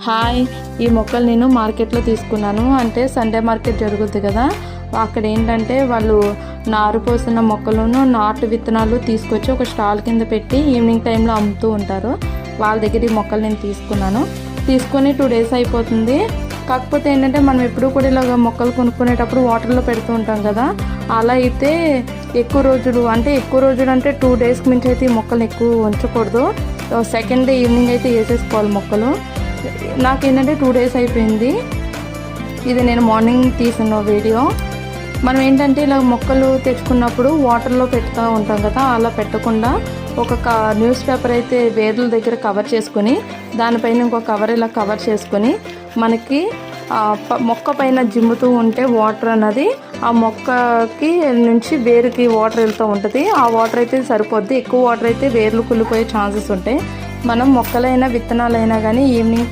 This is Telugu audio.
హాయ్, ఈ మొక్కలు నేను మార్కెట్లో తీసుకున్నాను. అంటే సండే మార్కెట్ జరుగుతుంది కదా, అక్కడ ఏంటంటే వాళ్ళు నారు పోసిన మొక్కలను నాటు విత్తనాలు తీసుకొచ్చి ఒక స్టాల్ కింద పెట్టి ఈవినింగ్ టైంలో అమ్ముతూ ఉంటారు. వాళ్ళ దగ్గర ఈ మొక్కలు నేను తీసుకొని 2 days అయిపోతుంది. కాకపోతే ఏంటంటే మనం ఎప్పుడు కూడా ఇలాగ మొక్కలు కొనుక్కునేటప్పుడు వాటర్లో పెడుతూ ఉంటాం కదా, అలా అయితే ఎక్కువ రోజులు అంటే 2 days మించి అయితే ఈ మొక్కలు ఎక్కువ ఉంచకూడదు. సెకండ్ డే ఈవినింగ్ అయితే వేసేసుకోవాలి మొక్కలు. నాకేంటంటే 2 days అయిపోయింది. ఇది నేను మార్నింగ్ తీసిన వీడియో. మనం ఏంటంటే ఇలా మొక్కలు తెచ్చుకున్నప్పుడు వాటర్లో పెడుతూ ఉంటాం కదా, అలా పెట్టకుండా ఒక న్యూస్ పేపర్ అయితే వేర్ల దగ్గర కవర్ చేసుకొని దానిపైన ఇంకొక కవర్ ఇలా కవర్ చేసుకొని మనకి మొక్క పైన జిమ్ముతూ ఉంటే వాటర్ అన్నది ఆ మొక్కకి నుంచి వేరుకి వాటర్ వెళ్తూ ఉంటుంది. ఆ వాటర్ అయితే సరిపోద్ది. ఎక్కువ వాటర్ అయితే వేర్లు కుళ్ళిపోయే ఛాన్సెస్ ఉంటాయి. మనం మొక్కలైనా విత్తనాలైనా కానీ ఈవినింగ్ టైం